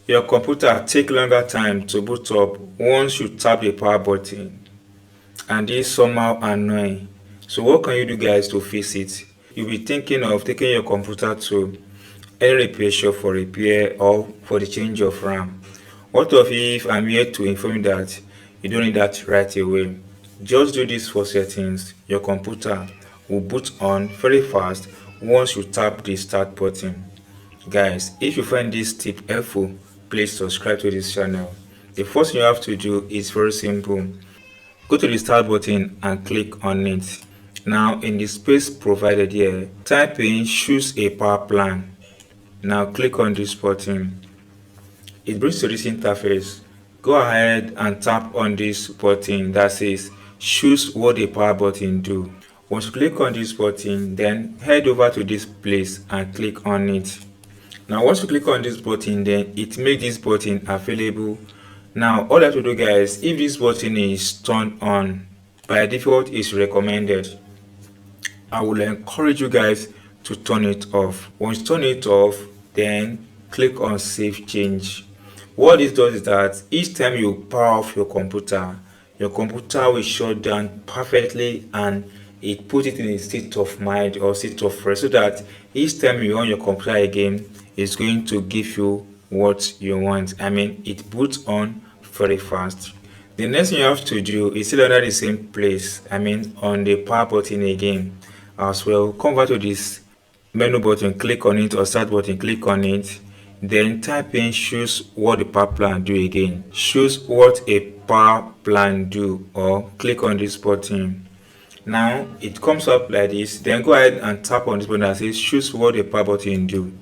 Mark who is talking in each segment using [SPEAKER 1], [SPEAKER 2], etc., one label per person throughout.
[SPEAKER 1] Your computer take longer time to boot up once you tap the power button, and this somehow annoying. So what can you do guys to fix it? You'll be thinking of taking your computer to any repair shop for repair or for the change of RAM. What if I'm here to inform you that you don't need that right away? Just do this for settings. Your computer will boot on very fast once you tap the start button. Guys, if you find this tip helpful, please subscribe to this channel. The first thing you have to do is very simple. Go to the start button and click on it. Now in the space provided here, type in choose a power plan. Now click on this button. It brings to this interface. Go ahead and tap on this button that says choose what the power button do. Once you click on this button, then head over to this place and click on it. Now once you click on this button, then it makes this button available. Now all you have to do guys, if this button is turned on, by default is recommended. I will encourage you guys to turn it off. Once you turn it off, then click on save change. What this does is that each time you power off your computer will shut down perfectly, and it puts it in a state of mind or state of rest, so that each time you on your computer again, it's going to give you what you want. I mean, it boots on very fast. The next thing you have to do is still under the same place, I mean on the power button again as well. Come back to this menu button, click on it, or start button, click on it, then type in choose what the power plan do again. Choose what a power plan do, or click on this button. Now it comes up like this, then go ahead and tap on this button that says choose what the power button do.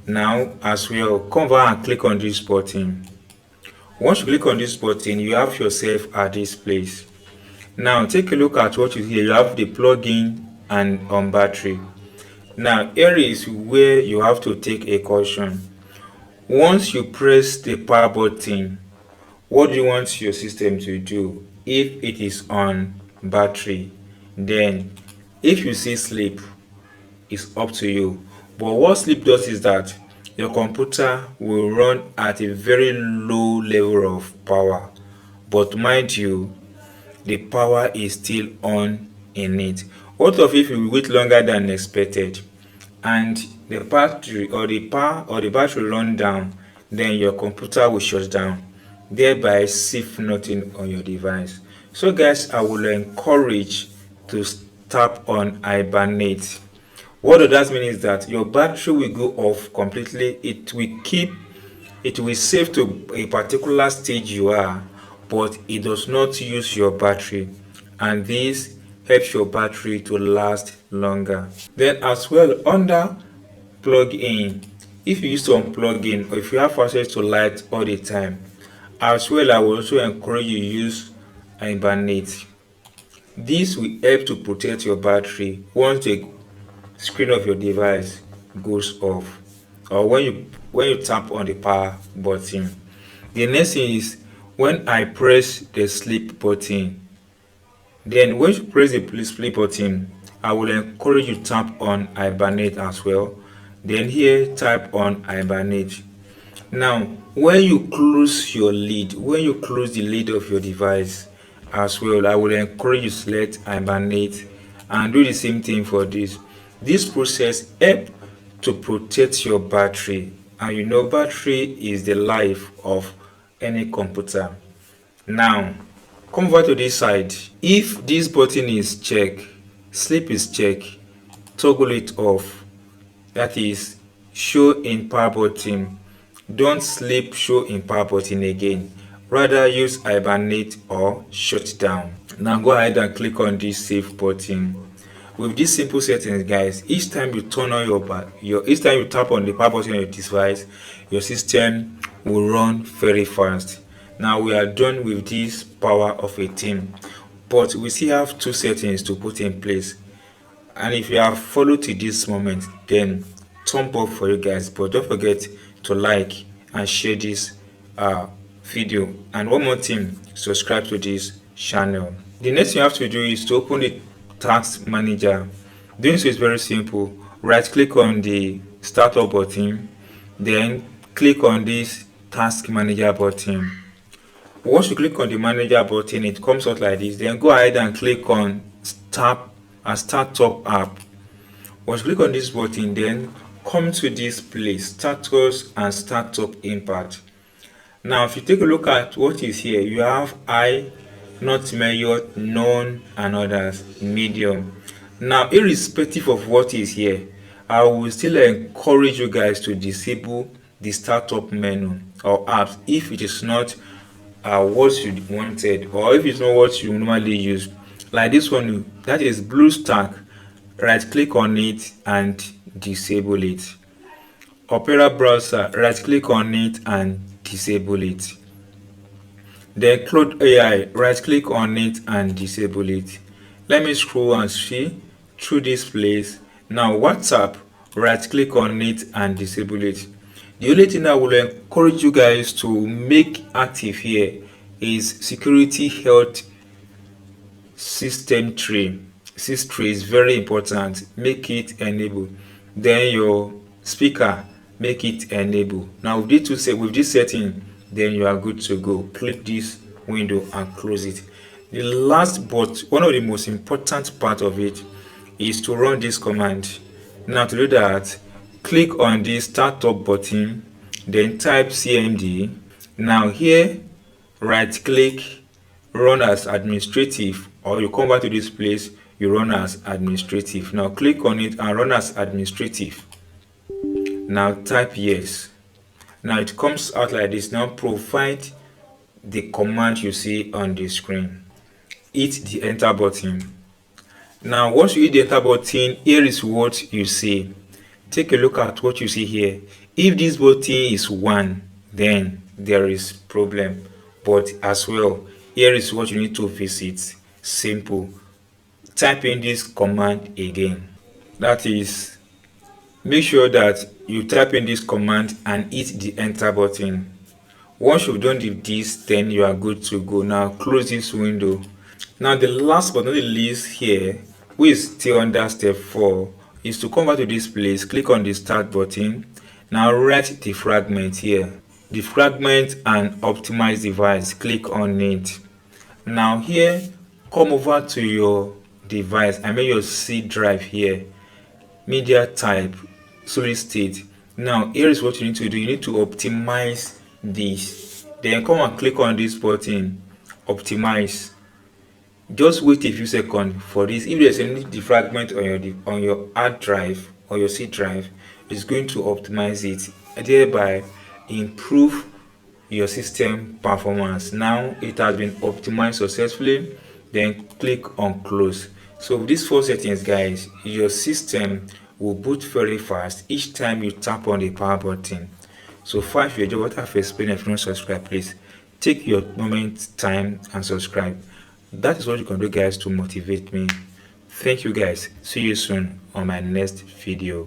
[SPEAKER 1] Now as well, come back and click on this button. Once you click on this button, you have yourself at this place. Now take a look at what you see. You have the plug-in and on battery. Now here is where you have to take a caution. Once you press the power button, what do you want your system to do? If it is on battery, then if you see sleep, it's up to you. But what sleep does is that your computer will run at a very low level of power, but mind you, the power is still on in it. What if you wait longer than expected and the battery or the power or the battery run down, then your computer will shut down, thereby safe nothing on your device. So guys, I will encourage to tap on hibernate. What does that mean is that your battery will go off completely. It will save to a particular stage you are, but it does not use your battery, and this helps your battery to last longer. Then as well, under plug in, if you used to unplug in, or if you have access to light all the time, as well, I will also encourage you to use hibernate. This will help to protect your battery once the screen of your device goes off, or when you tap on the power button. The next thing is when I press the sleep button, then when you press the sleep button, I will encourage you to tap on hibernate as well. Then here type on hibernate. Now when you close your lid, when you close the lid of your device as well, I will encourage you to select hibernate and do the same thing for this. This process helps to protect your battery, and you know battery is the life of any computer. Now come over to this side. If this button is checked, sleep is checked, toggle it off. That is show in power button. Don't sleep show in power button again. Rather use hibernate or shut down. Now go ahead and click on this save button. With these simple settings guys, each time you turn on each time you tap on the power button on your device, your system will run very fast. Now we are done with this power of a team, but we still have two settings to put in place, and if you have followed to this moment, then thumb up for you guys. But don't forget to like and share this video, and one more thing, subscribe to this channel. The next thing you have to do is to open the task manager. Doing so is very simple. Right click on the startup button, then click on this task manager button. Once you click on the manager button, it comes out like this. Then go ahead and click on start up app. Once you click on this button, then come to this place, status and startup impact. Now if you take a look at what is here, you have high, not measured, none, and others, medium. Now irrespective of what is here, I will still encourage you guys to disable the startup menu or apps if it is not what you wanted, or if it's not what you normally use. Like this one, that is BlueStack. Right click on it and disable it. Opera browser, right click on it and disable it. Then Cloud AI, right click on it and disable it. Let me scroll and see through this place. Now WhatsApp, right click on it and disable it. The only thing I will encourage you guys to make active here is security health system tree. SysTree is very important. Make it enable. Then your speaker, make it enable. Now with this setting, then you are good to go. Click this window and close it. The last but one of the most important part of it is to run this command. Now to do that, click on the startup button, then type cmd. Now here, right click, run as administrative, or you come back to this place, you run as administrative. Now click on it and run as administrative. Now type yes. Now it comes out like this. Now provide the command you see on the screen. Hit the enter button. Now once you hit the enter button, here is what you see. Take a look at what you see here. If this button is 1, then there is problem. But as well, here is what you need to visit. Simple. Type in this command again. That is, make sure that you type in this command and hit the enter button. Once you've done this, then you are good to go. Now close this window. Now the last but not the least here, which is still under step 4, is to come back to this place, click on the start button. Now write defragment here. Defragment and optimize device, click on it. Now here, come over to your device, I mean your C drive here, media type, solid state. Now here is what you need to do. You need to optimize this. Then come and click on this button, optimize. Just wait a few seconds for this. If there's any defragment on your hard drive or your C drive, it's going to optimize it, thereby improve your system performance. Now it has been optimized successfully. Then click on close. So with these 4 settings, guys, your system will boot very fast each time you tap on the power button. So far, if you enjoy what I've explained, if you don't subscribe, please take your moment, time and subscribe. That is what you can do, guys, to motivate me. Thank you, guys. See you soon on my next video.